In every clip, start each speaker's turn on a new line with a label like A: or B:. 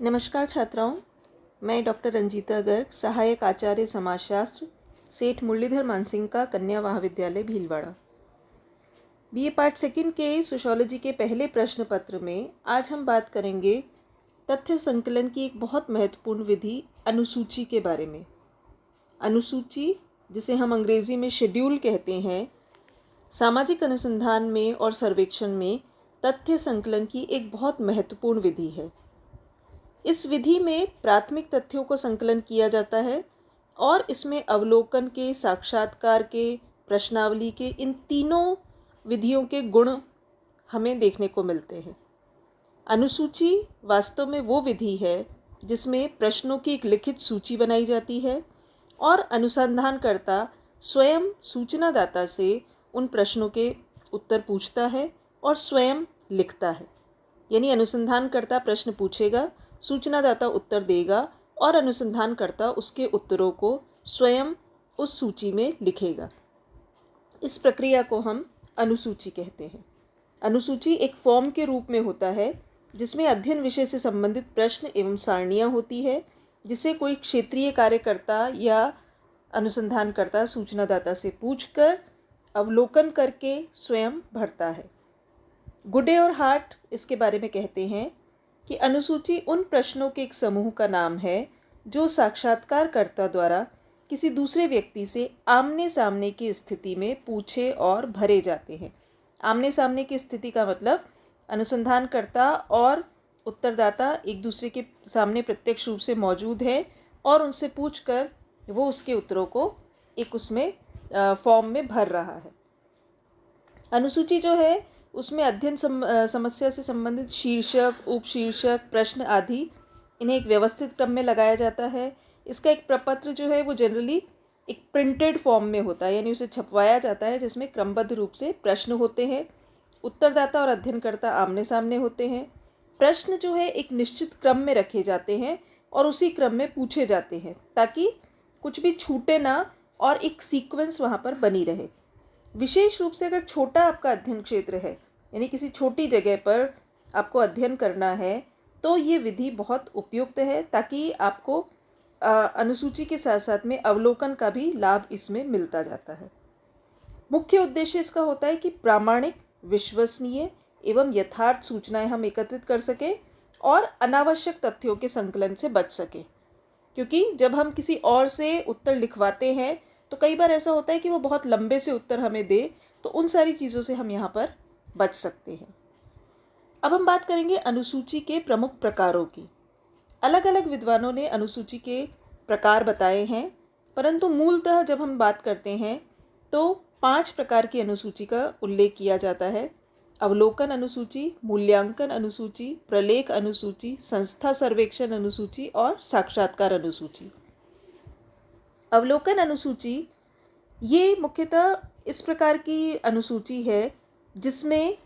A: नमस्कार छात्राओं, मैं डॉक्टर रंजीता गर्ग, सहायक आचार्य समाजशास्त्र, सेठ मुरलीधर मानसिंह का कन्या महाविद्यालय भीलवाड़ा। बीए पार्ट सेकंड के सोशियोलॉजी के पहले प्रश्न पत्र में आज हम बात करेंगे तथ्य संकलन की एक बहुत महत्वपूर्ण विधि अनुसूची के बारे में। अनुसूची, जिसे हम अंग्रेजी में शेड्यूल कहते हैं, सामाजिक अनुसंधान में और सर्वेक्षण में तथ्य संकलन की एक बहुत महत्वपूर्ण विधि है। इस विधि में प्राथमिक तथ्यों को संकलन किया जाता है और इसमें अवलोकन के, साक्षात्कार के, प्रश्नावली के, इन तीनों विधियों के गुण हमें देखने को मिलते हैं। अनुसूची वास्तव में वो विधि है जिसमें प्रश्नों की एक लिखित सूची बनाई जाती है और अनुसंधानकर्ता स्वयं सूचनादाता से उन प्रश्नों के उत्तर पूछता है और स्वयं लिखता है। यानी अनुसंधानकर्ता प्रश्न पूछेगा, सूचनादाता उत्तर देगा और अनुसंधानकर्ता उसके उत्तरों को स्वयं उस सूची में लिखेगा। इस प्रक्रिया को हम अनुसूची कहते हैं। अनुसूची एक फॉर्म के रूप में होता है जिसमें अध्ययन विषय से संबंधित प्रश्न एवं सारणियाँ होती है, जिसे कोई क्षेत्रीय कार्यकर्ता या अनुसंधानकर्ता सूचनादाता से पूछकर अवलोकन करके स्वयं भरता है। गुडे और हार्ट इसके बारे में कहते हैं कि अनुसूची उन प्रश्नों के एक समूह का नाम है जो साक्षात्कारकर्ता द्वारा किसी दूसरे व्यक्ति से आमने सामने की स्थिति में पूछे और भरे जाते हैं। आमने सामने की स्थिति का मतलब अनुसंधानकर्ता और उत्तरदाता एक दूसरे के सामने प्रत्यक्ष रूप से मौजूद है और उनसे पूछकर वो उसके उत्तरों को एक उसमें फॉर्म में भर रहा है। अनुसूची जो है उसमें अध्ययन समस्या से संबंधित शीर्षक, उपशीर्षक, प्रश्न आदि इन्हें एक व्यवस्थित क्रम में लगाया जाता है। इसका एक प्रपत्र जो है वो जनरली एक प्रिंटेड फॉर्म में होता है, यानी उसे छपवाया जाता है, जिसमें क्रमबद्ध रूप से प्रश्न होते हैं। उत्तरदाता और अध्ययनकर्ता आमने सामने होते हैं। प्रश्न जो है एक निश्चित क्रम में रखे जाते हैं और उसी क्रम में पूछे जाते हैं ताकि कुछ भी छूटे ना और एक सीक्वेंस वहाँ पर बनी रहे। विशेष रूप से अगर छोटा आपका अध्ययन क्षेत्र है, यानी किसी छोटी जगह पर आपको अध्ययन करना है, तो ये विधि बहुत उपयुक्त है ताकि आपको अनुसूची के साथ साथ में अवलोकन का भी लाभ इसमें मिलता जाता है। मुख्य उद्देश्य इसका होता है कि प्रामाणिक, विश्वसनीय एवं यथार्थ सूचनाएं हम एकत्रित कर सकें और अनावश्यक तथ्यों के संकलन से बच सकें। क्योंकि जब हम किसी और से उत्तर लिखवाते हैं तो कई बार ऐसा होता है कि वो बहुत लंबे से उत्तर हमें दे, तो उन सारी चीज़ों से हम यहाँ पर बच सकते हैं। अब हम बात करेंगे अनुसूची के प्रमुख प्रकारों की। अलग अलग विद्वानों ने अनुसूची के प्रकार बताए हैं, परंतु मूलतः जब हम बात करते हैं तो 5 प्रकार की अनुसूची का उल्लेख किया जाता है। अवलोकन अनुसूची, मूल्यांकन अनुसूची, प्रलेख अनुसूची, संस्था सर्वेक्षण अनुसूची और साक्षात्कार अनुसूची। अवलोकन अनुसूची ये मुख्यतः इस प्रकार की अनुसूची है जिसमें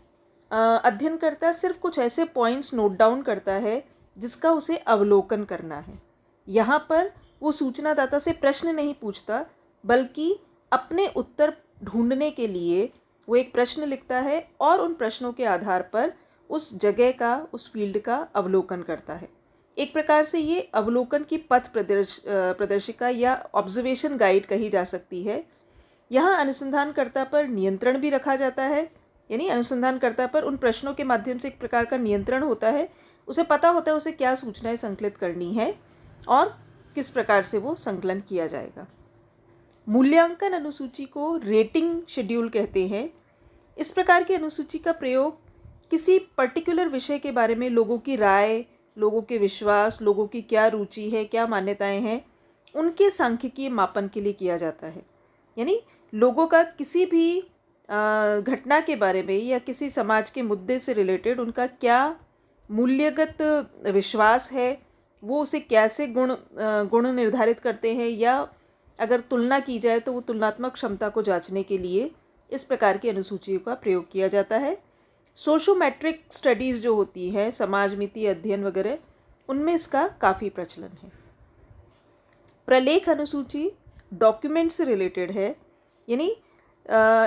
A: अध्ययनकर्ता सिर्फ कुछ ऐसे पॉइंट्स नोट डाउन करता है जिसका उसे अवलोकन करना है। यहाँ पर वो सूचनादाता से प्रश्न नहीं पूछता, बल्कि अपने उत्तर ढूंढने के लिए वो एक प्रश्न लिखता है और उन प्रश्नों के आधार पर उस जगह का, उस फील्ड का अवलोकन करता है। एक प्रकार से ये अवलोकन की पथ प्रदर्शिका या ऑब्जर्वेशन गाइड कही जा सकती है। यहाँ अनुसंधानकर्ता पर नियंत्रण भी रखा जाता है, यानी अनुसंधानकर्ता पर उन प्रश्नों के माध्यम से एक प्रकार का नियंत्रण होता है। उसे पता होता है उसे क्या सूचनाएं संकलित करनी है और किस प्रकार से वो संकलन किया जाएगा। मूल्यांकन अनुसूची को रेटिंग शेड्यूल कहते हैं। इस प्रकार की अनुसूची का प्रयोग किसी पर्टिकुलर विषय के बारे में लोगों की राय, लोगों के विश्वास, लोगों की क्या रुचि है, क्या मान्यताएं हैं, उनके सांख्यिकीय मापन के लिए किया जाता है। यानी लोगों का किसी भी घटना के बारे में या किसी समाज के मुद्दे से रिलेटेड उनका क्या मूल्यगत विश्वास है, वो उसे कैसे गुण निर्धारित करते हैं, या अगर तुलना की जाए तो वो तुलनात्मक क्षमता को जांचने के लिए इस प्रकार की अनुसूचियों का प्रयोग किया जाता है। सोशोमेट्रिक स्टडीज़ जो होती हैं, समाजमिति अध्ययन वगैरह, उनमें इसका काफ़ी प्रचलन है। प्रलेख अनुसूची डॉक्यूमेंट से रिलेटेड है, यानी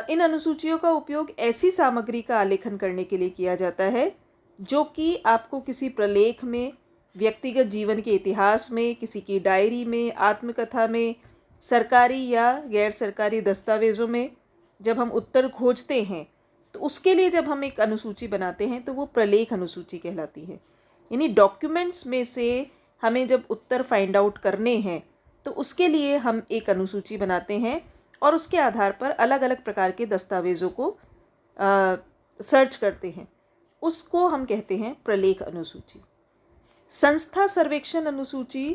A: इन अनुसूचियों का उपयोग ऐसी सामग्री का आलेखन करने के लिए किया जाता है जो कि आपको किसी प्रलेख में व्यक्तिगत जीवन के इतिहास में, किसी की डायरी में, आत्मकथा में, सरकारी या गैर सरकारी दस्तावेज़ों में जब हम उत्तर खोजते हैं तो उसके लिए जब हम एक अनुसूची बनाते हैं तो वो प्रलेख अनुसूची कहलाती है। यानी डॉक्यूमेंट्स में से हमें जब उत्तर फाइंड आउट करने हैं तो उसके लिए हम एक अनुसूची बनाते हैं और उसके आधार पर अलग अलग प्रकार के दस्तावेज़ों को सर्च करते हैं। उसको हम कहते हैं प्रलेख अनुसूची। संस्था सर्वेक्षण अनुसूची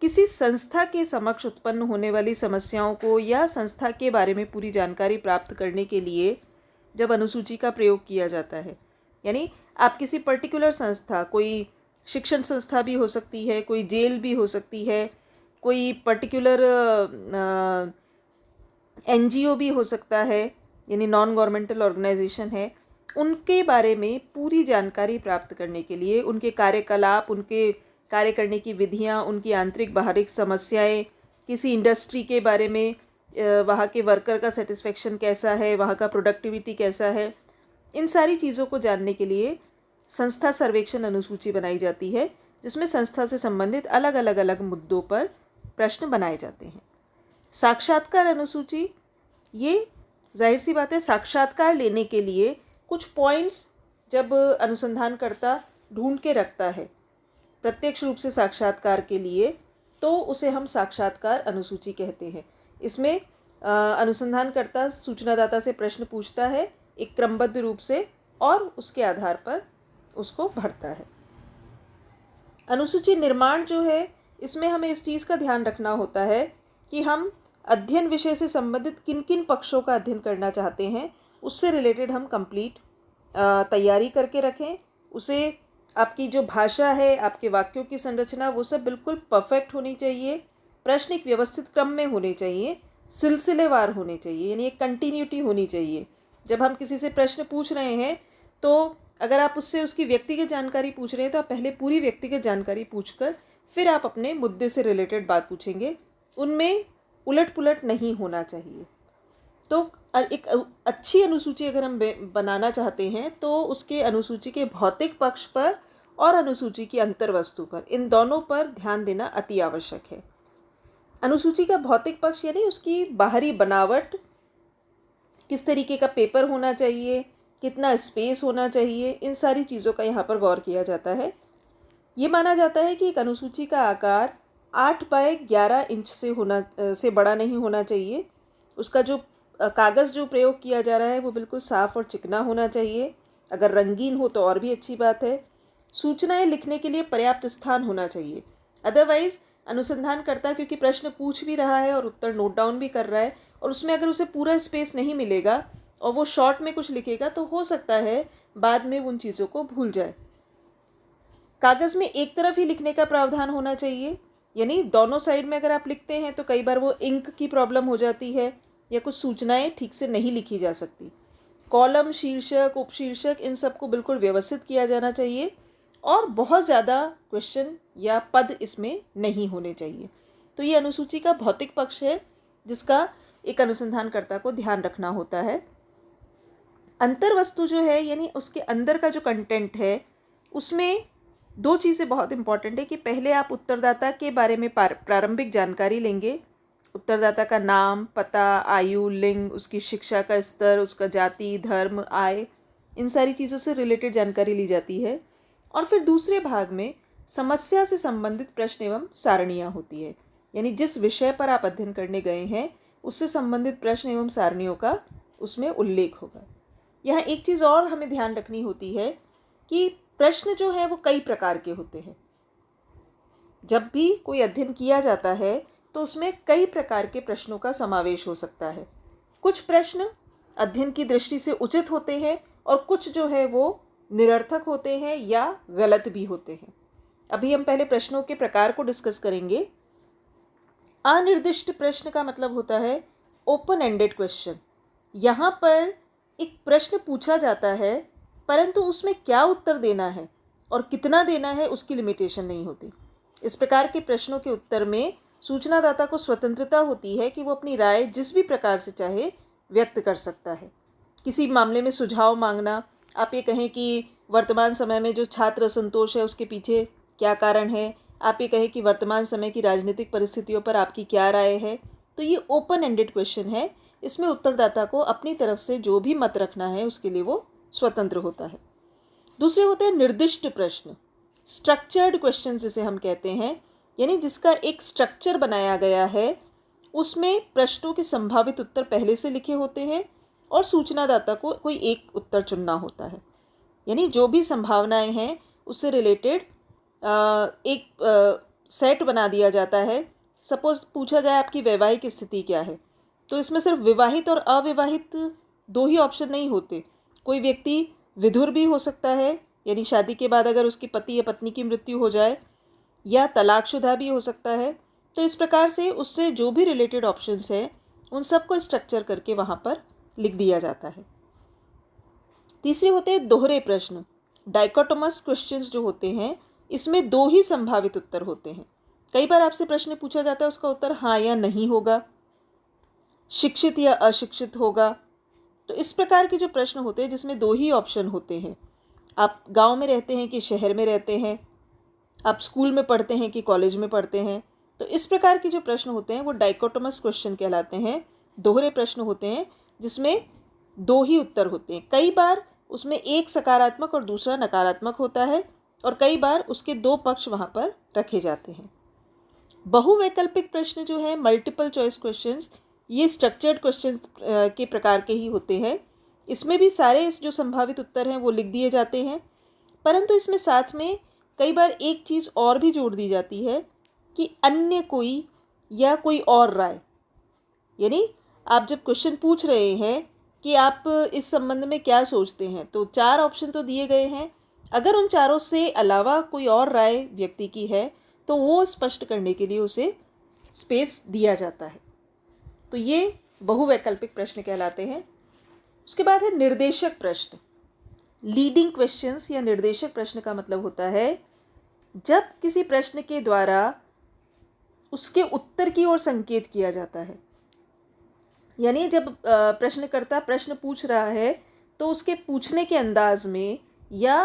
A: किसी संस्था के समक्ष उत्पन्न होने वाली समस्याओं को या संस्था के बारे में पूरी जानकारी प्राप्त करने के लिए जब अनुसूची का प्रयोग किया जाता है। यानी आप किसी पर्टिकुलर संस्था, कोई शिक्षण संस्था भी हो सकती है, कोई जेल भी हो सकती है, कोई पर्टिकुलर NGO भी हो सकता है, यानी नॉन गवर्नमेंटल ऑर्गेनाइजेशन है, उनके बारे में पूरी जानकारी प्राप्त करने के लिए, उनके कार्यकलाप, उनके कार्य करने की विधियाँ, उनकी आंतरिक बाहरिक समस्याएं, किसी इंडस्ट्री के बारे में, वहाँ के वर्कर का सेटिस्फेक्शन कैसा है, वहाँ का प्रोडक्टिविटी कैसा है, इन सारी चीज़ों को जानने के लिए संस्था सर्वेक्षण अनुसूची बनाई जाती है, जिसमें संस्था से संबंधित अलग अलग मुद्दों पर प्रश्न बनाए जाते हैं। साक्षात्कार अनुसूची, ये जाहिर सी बात है साक्षात्कार लेने के लिए कुछ पॉइंट्स जब अनुसंधानकर्ता ढूंढ के रखता है प्रत्यक्ष रूप से साक्षात्कार के लिए, तो उसे हम साक्षात्कार अनुसूची कहते हैं। इसमें अनुसंधानकर्ता सूचनादाता से प्रश्न पूछता है एक क्रमबद्ध रूप से और उसके आधार पर उसको भरता है। अनुसूची निर्माण जो है, इसमें हमें इस चीज़ का ध्यान रखना होता है कि हम अध्ययन विषय से संबंधित किन किन पक्षों का अध्ययन करना चाहते हैं, उससे रिलेटेड हम कंप्लीट तैयारी करके रखें। उसे आपकी जो भाषा है, आपके वाक्यों की संरचना, वो सब बिल्कुल परफेक्ट होनी चाहिए। प्रश्न एक व्यवस्थित क्रम में होने चाहिए, सिलसिलेवार होने चाहिए, यानी एक कंटिन्यूटी होनी चाहिए। जब हम किसी से प्रश्न पूछ रहे हैं तो अगर आप उससे उसकी व्यक्तिगत जानकारी पूछ रहे हैं तो आप पहले पूरी व्यक्तिगत जानकारी पूछकर फिर आप अपने मुद्दे से रिलेटेड बात पूछेंगे। उनमें उलट पुलट नहीं होना चाहिए। तो एक अच्छी अनुसूची अगर हम बनाना चाहते हैं तो उसके अनुसूची के भौतिक पक्ष पर और अनुसूची की अंतर्वस्तु पर, इन दोनों पर ध्यान देना अति आवश्यक है। अनुसूची का भौतिक पक्ष यानी उसकी बाहरी बनावट, किस तरीके का पेपर होना चाहिए, कितना स्पेस होना चाहिए, इन सारी चीज़ों का यहाँ पर गौर किया जाता है। ये माना जाता है कि एक अनुसूची का आकार 8 बाय 11 इंच से बड़ा नहीं होना चाहिए। उसका जो कागज़ जो प्रयोग किया जा रहा है वो बिल्कुल साफ़ और चिकना होना चाहिए। अगर रंगीन हो तो और भी अच्छी बात है। सूचनाएं लिखने के लिए पर्याप्त स्थान होना चाहिए। अदरवाइज़ अनुसंधानकर्ता क्योंकि प्रश्न पूछ भी रहा है और उत्तर नोट डाउन भी कर रहा है, और उसमें अगर उसे पूरा स्पेस नहीं मिलेगा और वो शॉर्ट में कुछ लिखेगा तो हो सकता है बाद में उन चीज़ों को भूल जाए। कागज़ में एक तरफ ही लिखने का प्रावधान होना चाहिए, यानी दोनों साइड में अगर आप लिखते हैं तो कई बार वो इंक की प्रॉब्लम हो जाती है या कुछ सूचनाएं ठीक से नहीं लिखी जा सकती। कॉलम, शीर्षक, उपशीर्षक, इन सबको बिल्कुल व्यवस्थित किया जाना चाहिए और बहुत ज़्यादा क्वेश्चन या पद इसमें नहीं होने चाहिए। तो ये अनुसूची का भौतिक पक्ष है जिसका एक अनुसंधानकर्ता को ध्यान रखना होता है। अंतर्वस्तु जो है यानी उसके अंदर का जो कंटेंट है, उसमें दो चीज़ें बहुत इंपॉर्टेंट है कि पहले आप उत्तरदाता के बारे में प्रारंभिक जानकारी लेंगे। उत्तरदाता का नाम, पता, आयु, लिंग, उसकी शिक्षा का स्तर, उसका जाति, धर्म, आय, इन सारी चीज़ों से रिलेटेड जानकारी ली जाती है। और फिर दूसरे भाग में समस्या से संबंधित प्रश्न एवं सारणियाँ होती है, यानी जिस विषय पर आप अध्ययन करने गए हैं उससे संबंधित प्रश्न एवं सारणियों का उसमें उल्लेख होगा। यहाँ एक चीज़ और हमें ध्यान रखनी होती है कि प्रश्न जो है वो कई प्रकार के होते हैं। जब भी कोई अध्ययन किया जाता है तो उसमें कई प्रकार के प्रश्नों का समावेश हो सकता है। कुछ प्रश्न अध्ययन की दृष्टि से उचित होते हैं और कुछ जो है वो निरर्थक होते हैं या गलत भी होते हैं। अभी हम पहले प्रश्नों के प्रकार को डिस्कस करेंगे। अनिर्दिष्ट प्रश्न का मतलब होता है ओपन एंडेड क्वेश्चन। यहाँ पर एक प्रश्न पूछा जाता है परंतु उसमें क्या उत्तर देना है और कितना देना है उसकी लिमिटेशन नहीं होती। इस प्रकार के प्रश्नों के उत्तर में सूचनादाता को स्वतंत्रता होती है कि वो अपनी राय जिस भी प्रकार से चाहे व्यक्त कर सकता है। किसी मामले में सुझाव मांगना, आप ये कहें कि वर्तमान समय में जो छात्र असंतोष है उसके पीछे क्या कारण है, आप ये कहें कि वर्तमान समय की राजनीतिक परिस्थितियों पर आपकी क्या राय है। तो ये ओपन एंडेड क्वेश्चन है, इसमें उत्तरदाता को अपनी तरफ से जो भी मत रखना है उसके लिए वो स्वतंत्र होता है। दूसरे होते हैं निर्दिष्ट प्रश्न, स्ट्रक्चर्ड क्वेश्चन जिसे हम कहते हैं, यानी जिसका एक स्ट्रक्चर बनाया गया है, उसमें प्रश्नों के संभावित उत्तर पहले से लिखे होते हैं और सूचनादाता को कोई एक उत्तर चुनना होता है। यानी जो भी संभावनाएं हैं उससे रिलेटेड एक सेट बना दिया जाता है। सपोज पूछा जाए आपकी वैवाहिक स्थिति क्या है, तो इसमें सिर्फ विवाहित और अविवाहित दो ही ऑप्शन नहीं होते। कोई व्यक्ति विधुर भी हो सकता है, यानी शादी के बाद अगर उसकी पति या पत्नी की मृत्यु हो जाए, या तलाकशुदा भी हो सकता है। तो इस प्रकार से उससे जो भी रिलेटेड ऑप्शंस हैं उन सबको स्ट्रक्चर करके वहाँ पर लिख दिया जाता है। तीसरे होते हैं दोहरे प्रश्न, डाइकोटोमस क्वेश्चंस जो होते हैं, इसमें दो ही संभावित उत्तर होते हैं। कई बार आपसे प्रश्न पूछा जाता है, उसका उत्तर हाँ या नहीं होगा, शिक्षित या अशिक्षित होगा। तो इस प्रकार के जो प्रश्न होते हैं जिसमें दो ही ऑप्शन होते हैं, आप गांव में रहते हैं कि शहर में रहते हैं, आप स्कूल में पढ़ते हैं कि कॉलेज में पढ़ते हैं, तो इस प्रकार के जो प्रश्न होते हैं वो डाइकोटोमस क्वेश्चन कहलाते हैं, दोहरे प्रश्न होते हैं जिसमें दो ही उत्तर होते हैं। कई बार उसमें एक सकारात्मक और दूसरा नकारात्मक होता है और कई बार उसके दो पक्ष वहाँ पर रखे जाते हैं। बहुवैकल्पिक प्रश्न जो है, मल्टीपल चॉइस क्वेश्चंस, ये स्ट्रक्चर्ड क्वेश्चंस के प्रकार के ही होते हैं। इसमें भी सारे जो संभावित उत्तर हैं वो लिख दिए जाते हैं, परंतु इसमें साथ में कई बार एक चीज़ और भी जोड़ दी जाती है कि अन्य कोई या कोई और राय। यानी आप जब क्वेश्चन पूछ रहे हैं कि आप इस संबंध में क्या सोचते हैं, तो चार ऑप्शन तो दिए गए हैं, अगर उन चारों से अलावा कोई और राय व्यक्ति की है तो वो स्पष्ट करने के लिए उसे स्पेस दिया जाता है। तो ये बहुवैकल्पिक प्रश्न कहलाते हैं। उसके बाद है निर्देशक प्रश्न, लीडिंग क्वेश्चंस या निर्देशक प्रश्न का मतलब होता है जब किसी प्रश्न के द्वारा उसके उत्तर की ओर संकेत किया जाता है। यानी जब प्रश्नकर्ता प्रश्न पूछ रहा है तो उसके पूछने के अंदाज में या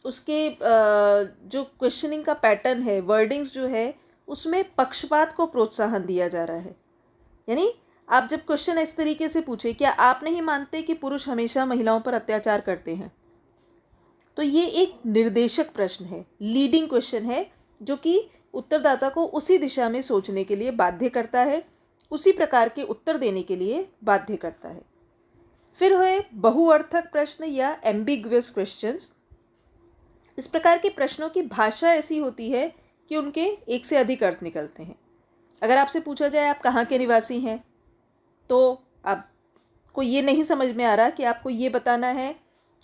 A: उसके जो क्वेश्चनिंग का पैटर्न है, वर्डिंग्स जो है, उसमें पक्षपात को प्रोत्साहन दिया जा रहा है। यानी आप जब क्वेश्चन इस तरीके से पूछे, क्या आप नहीं मानते कि पुरुष हमेशा महिलाओं पर अत्याचार करते हैं, तो ये एक निर्देशक प्रश्न है, लीडिंग क्वेश्चन है, जो कि उत्तरदाता को उसी दिशा में सोचने के लिए बाध्य करता है, उसी प्रकार के उत्तर देने के लिए बाध्य करता है। फिर है बहुअर्थक प्रश्न या एम्बिग्युअस क्वेश्चंस। इस प्रकार के प्रश्नों की भाषा ऐसी होती है कि उनके एक से अधिक अर्थ निकलते हैं। अगर आपसे पूछा जाए आप कहाँ के निवासी हैं, तो आपको ये नहीं समझ में आ रहा कि आपको ये बताना है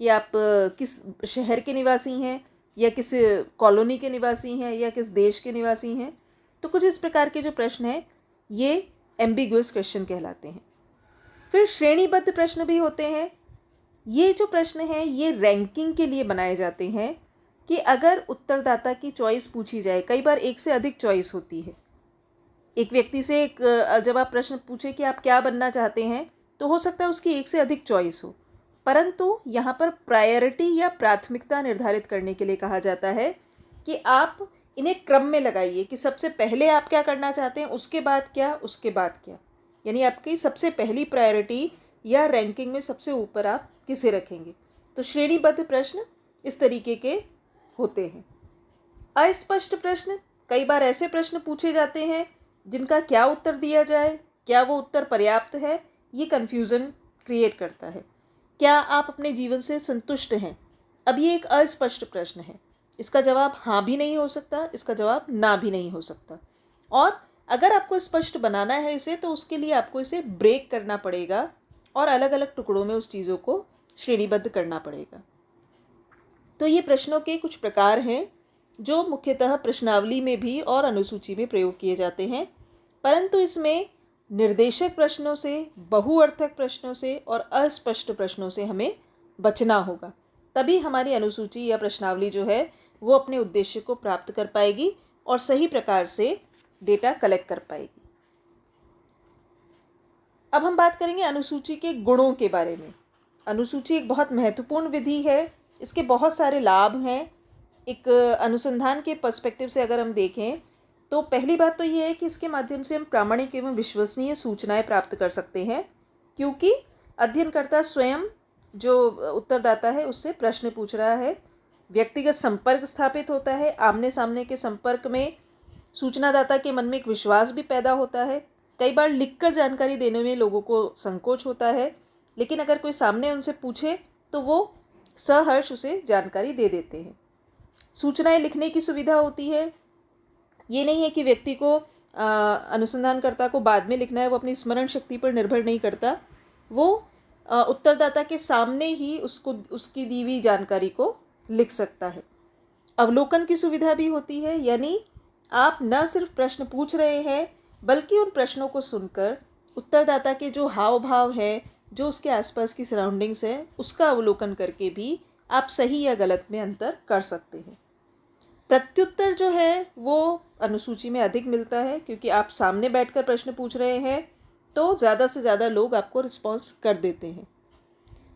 A: कि आप किस शहर के निवासी हैं या किस कॉलोनी के निवासी हैं या किस देश के निवासी हैं। तो कुछ इस प्रकार के जो प्रश्न हैं ये एम्बिगुअस क्वेश्चन कहलाते हैं। फिर श्रेणीबद्ध प्रश्न भी होते हैं। ये जो प्रश्न हैं ये रैंकिंग के लिए बनाए जाते हैं कि अगर उत्तरदाता की चॉइस पूछी जाए, कई बार एक से अधिक चॉइस होती है। एक व्यक्ति से जब आप प्रश्न पूछे कि आप क्या बनना चाहते हैं, तो हो सकता है उसकी एक से अधिक चॉइस हो, परंतु यहाँ पर प्रायोरिटी या प्राथमिकता निर्धारित करने के लिए कहा जाता है कि आप इन्हें क्रम में लगाइए कि सबसे पहले आप क्या करना चाहते हैं, उसके बाद क्या, उसके बाद क्या। यानी आपकी सबसे पहली प्रायोरिटी या रैंकिंग में सबसे ऊपर आप किसे रखेंगे। तो श्रेणीबद्ध प्रश्न इस तरीके के होते हैं। अस्पष्ट प्रश्न, कई बार ऐसे प्रश्न पूछे जाते हैं जिनका क्या उत्तर दिया जाए, क्या वो उत्तर पर्याप्त है, ये कन्फ्यूज़न क्रिएट करता है। क्या आप अपने जीवन से संतुष्ट हैं, अब ये एक अस्पष्ट प्रश्न है, इसका जवाब हाँ भी नहीं हो सकता, इसका जवाब ना भी नहीं हो सकता। और अगर आपको स्पष्ट बनाना है इसे, तो उसके लिए आपको इसे ब्रेक करना पड़ेगा और अलग अलग टुकड़ों में उस चीज़ों को श्रेणीबद्ध करना पड़ेगा। तो ये प्रश्नों के कुछ प्रकार हैं जो मुख्यतः प्रश्नावली में भी और अनुसूची में प्रयोग किए जाते हैं, परंतु इसमें निर्देशक प्रश्नों से, बहुअर्थक प्रश्नों से और अस्पष्ट प्रश्नों से हमें बचना होगा। तभी हमारी अनुसूची या प्रश्नावली जो है वो अपने उद्देश्य को प्राप्त कर पाएगी और सही प्रकार से डेटा कलेक्ट कर पाएगी। अब हम बात करेंगे अनुसूची के गुणों के बारे में। अनुसूची एक बहुत महत्वपूर्ण विधि है, इसके बहुत सारे लाभ हैं। एक अनुसंधान के पर्सपेक्टिव से अगर हम देखें तो पहली बात तो ये है कि इसके माध्यम से हम प्रामाणिक एवं विश्वसनीय सूचनाएं प्राप्त कर सकते हैं, क्योंकि अध्ययनकर्ता स्वयं जो उत्तरदाता है उससे प्रश्न पूछ रहा है, व्यक्तिगत संपर्क स्थापित होता है, आमने सामने के संपर्क में सूचनादाता के मन में एक विश्वास भी पैदा होता है। कई बार लिखकर जानकारी देने में लोगों को संकोच होता है, लेकिन अगर कोई सामने उनसे पूछे तो वो सहर्ष उसे जानकारी दे देते हैं। सूचनाएं लिखने की सुविधा होती है। ये नहीं है कि व्यक्ति को अनुसंधानकर्ता को बाद में लिखना है, वो अपनी स्मरण शक्ति पर निर्भर नहीं करता, वो उत्तरदाता के सामने ही उसकी दी हुई जानकारी को लिख सकता है। अवलोकन की सुविधा भी होती है, यानी आप न सिर्फ प्रश्न पूछ रहे हैं बल्कि उन प्रश्नों को सुनकर उत्तरदाता के जो हाव भाव है, जो उसके आसपास की सराउंडिंग्स है, उसका अवलोकन करके भी आप सही या गलत में अंतर कर सकते हैं। प्रत्युत्तर जो है वो अनुसूची में अधिक मिलता है, क्योंकि आप सामने बैठकर प्रश्न पूछ रहे हैं तो ज़्यादा से ज़्यादा लोग आपको रिस्पॉन्स कर देते हैं।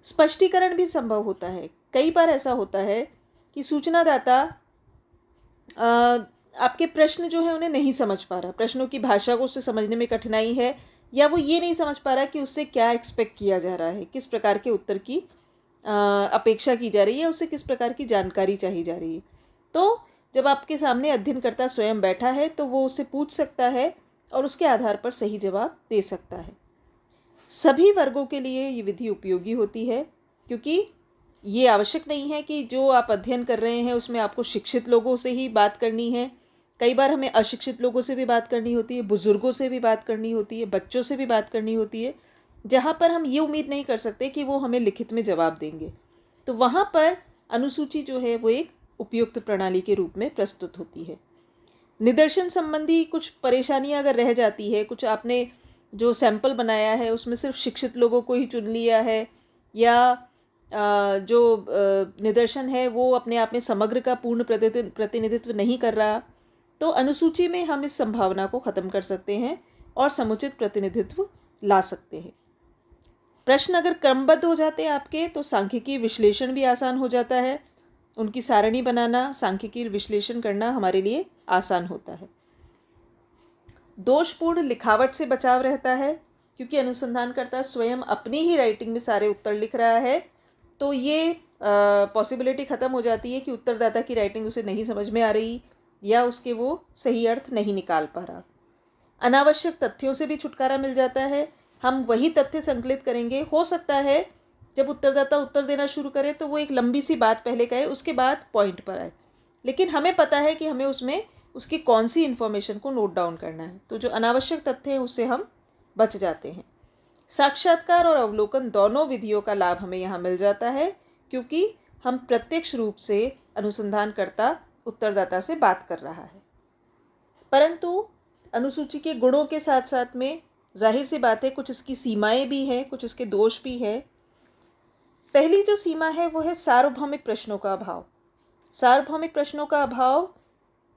A: स्पष्टीकरण भी संभव होता है। कई बार ऐसा होता है कि सूचनादाता आपके प्रश्न जो है उन्हें नहीं समझ पा रहा, प्रश्नों की भाषा को उससे समझने में कठिनाई है, या वो ये नहीं समझ पा रहा कि उससे क्या एक्सपेक्ट किया जा रहा है, किस प्रकार के उत्तर की अपेक्षा की जा रही है, उससे किस प्रकार की जानकारी चाहिए जा रही है। तो जब आपके सामने अध्ययनकर्ता स्वयं बैठा है तो वो उससे पूछ सकता है और उसके आधार पर सही जवाब दे सकता है। सभी वर्गों के लिए ये विधि उपयोगी होती है, क्योंकि ये आवश्यक नहीं है कि जो आप अध्ययन कर रहे हैं उसमें आपको शिक्षित लोगों से ही बात करनी है। कई बार हमें अशिक्षित लोगों से भी बात करनी होती है, बुजुर्गों से भी बात करनी होती है, बच्चों से भी बात करनी होती है, जहाँ पर हम ये उम्मीद नहीं कर सकते कि वो हमें लिखित में जवाब देंगे। तो वहाँ पर अनुसूची जो है वो एक उपयुक्त प्रणाली के रूप में प्रस्तुत होती है। निदर्शन संबंधी कुछ परेशानियां अगर रह जाती है, कुछ आपने जो सैंपल बनाया है उसमें सिर्फ शिक्षित लोगों को ही चुन लिया है, या जो निदर्शन है वो अपने आप में समग्र का पूर्ण प्रतिनिधित्व नहीं कर रहा, तो अनुसूची में हम इस संभावना को ख़त्म कर सकते हैं और समुचित प्रतिनिधित्व ला सकते हैं। प्रश्न अगर क्रमबद्ध हो जाते हैं आपके, तो सांख्यिकीय विश्लेषण भी आसान हो जाता है। उनकी सारणी बनाना, सांख्यिकीय विश्लेषण करना हमारे लिए आसान होता है। दोषपूर्ण लिखावट से बचाव रहता है, क्योंकि अनुसंधानकर्ता स्वयं अपनी ही राइटिंग में सारे उत्तर लिख रहा है, तो ये पॉसिबिलिटी ख़त्म हो जाती है कि उत्तरदाता की राइटिंग उसे नहीं समझ में आ रही या उसके वो सही अर्थ नहीं निकाल पा रहा। अनावश्यक तथ्यों से भी छुटकारा मिल जाता है। हम वही तथ्य संकलित करेंगे। हो सकता है जब उत्तरदाता उत्तर देना शुरू करे तो वो एक लंबी सी बात पहले कहे, उसके बाद पॉइंट पर आए, लेकिन हमें पता है कि हमें उसमें उसकी कौन सी इन्फॉर्मेशन को नोट डाउन करना है, तो जो अनावश्यक तथ्य हैं उससे हम बच जाते हैं। साक्षात्कार और अवलोकन दोनों विधियों का लाभ हमें यहाँ मिल जाता है, क्योंकि हम प्रत्यक्ष रूप से अनुसंधानकर्ता उत्तरदाता से बात कर रहा है। परंतु अनुसूची के गुणों के साथ साथ में जाहिर सी बात है कुछ इसकी सीमाएं भी हैं, कुछ इसके दोष भी हैं। पहली जो सीमा है वो है सार्वभौमिक प्रश्नों का अभाव। सार्वभौमिक प्रश्नों का अभाव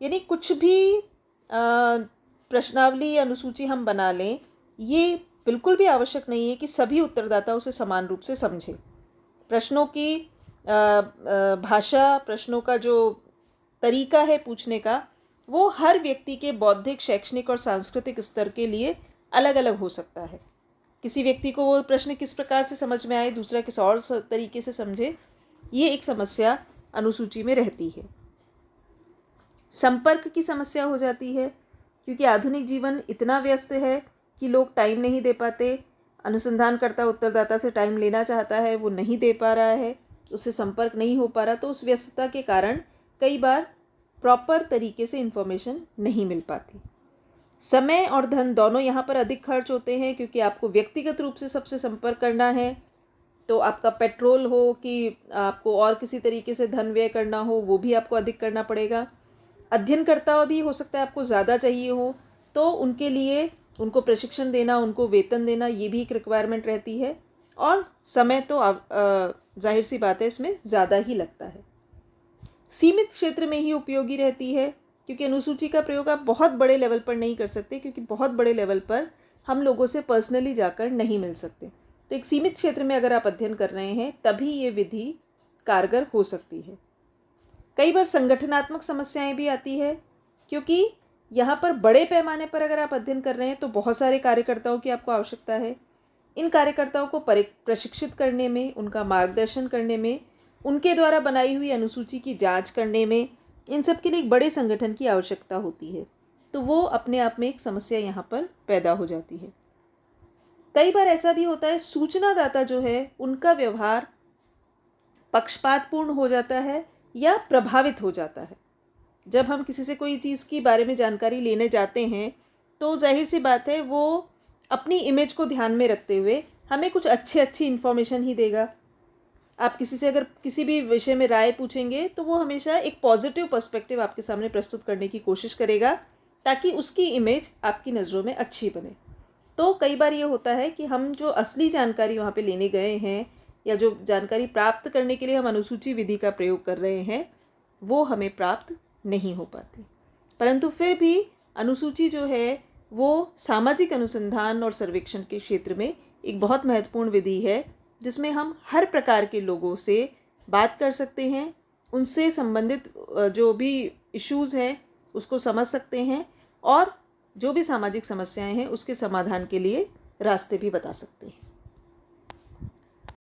A: यानी कुछ भी प्रश्नावली या अनुसूची हम बना लें, ये बिल्कुल भी आवश्यक नहीं है कि सभी उत्तरदाता उसे समान रूप से समझें। प्रश्नों की भाषा, प्रश्नों का जो तरीका है पूछने का, वो हर व्यक्ति के बौद्धिक, शैक्षणिक और सांस्कृतिक स्तर के लिए अलग अलग हो सकता है। किसी व्यक्ति को वो प्रश्न किस प्रकार से समझ में आए, दूसरा किस और तरीके से समझे, ये एक समस्या अनुसूची में रहती है। संपर्क की समस्या हो जाती है, क्योंकि आधुनिक जीवन इतना व्यस्त है कि लोग टाइम नहीं दे पाते। अनुसंधानकर्ता उत्तरदाता से टाइम लेना चाहता है, वो नहीं दे पा रहा है, उससे संपर्क नहीं हो पा रहा, तो उस व्यस्तता के कारण कई बार प्रॉपर तरीके से इन्फॉर्मेशन नहीं मिल पाती। समय और धन दोनों यहाँ पर अधिक खर्च होते हैं, क्योंकि आपको व्यक्तिगत रूप से सबसे संपर्क करना है, तो आपका पेट्रोल हो कि आपको और किसी तरीके से धन व्यय करना हो, वो भी आपको अधिक करना पड़ेगा। अध्ययनकर्ता भी हो सकता है आपको ज़्यादा चाहिए हो, तो उनके लिए उनको प्रशिक्षण देना, उनको वेतन देना, ये भी एक रिक्वायरमेंट रहती है, और समय तो जाहिर सी बात है इसमें ज़्यादा ही लगता है। सीमित क्षेत्र में ही उपयोगी रहती है, क्योंकि अनुसूची का प्रयोग आप बहुत बड़े लेवल पर नहीं कर सकते, क्योंकि बहुत बड़े लेवल पर हम लोगों से पर्सनली जाकर नहीं मिल सकते। तो एक सीमित क्षेत्र में अगर आप अध्ययन कर रहे हैं तभी ये विधि कारगर हो सकती है। कई बार संगठनात्मक समस्याएं भी आती है, क्योंकि यहाँ पर बड़े पैमाने पर अगर आप अध्ययन कर रहे हैं तो बहुत सारे कार्यकर्ताओं की आपको आवश्यकता है। इन कार्यकर्ताओं को प्रशिक्षित करने में, उनका मार्गदर्शन करने में, उनके द्वारा बनाई हुई अनुसूची की जांच करने में, इन सब के लिए एक बड़े संगठन की आवश्यकता होती है। तो वो अपने आप में एक समस्या यहाँ पर पैदा हो जाती है। कई बार ऐसा भी होता है, सूचनादाता जो है उनका व्यवहार पक्षपातपूर्ण हो जाता है या प्रभावित हो जाता है। जब हम किसी से कोई चीज़ के बारे में जानकारी लेने जाते हैं तो जाहिर सी बात है वो अपनी इमेज को ध्यान में रखते हुए हमें कुछ अच्छी इन्फॉर्मेशन ही देगा। आप किसी से अगर किसी भी विषय में राय पूछेंगे तो वो हमेशा एक पॉजिटिव पर्सपेक्टिव आपके सामने प्रस्तुत करने की कोशिश करेगा, ताकि उसकी इमेज आपकी नज़रों में अच्छी बने। तो कई बार ये होता है कि हम जो असली जानकारी वहाँ पे लेने गए हैं या जो जानकारी प्राप्त करने के लिए हम अनुसूची विधि का प्रयोग कर रहे हैं वो हमें प्राप्त नहीं हो पाती। परंतु फिर भी अनुसूची जो है वो सामाजिक अनुसंधान और सर्वेक्षण के क्षेत्र में एक बहुत महत्वपूर्ण विधि है, जिसमें हम हर प्रकार के लोगों से बात कर सकते हैं, उनसे संबंधित जो भी इश्यूज़ हैं उसको समझ सकते हैं और जो भी सामाजिक समस्याएं हैं उसके समाधान के लिए रास्ते भी बता सकते हैं।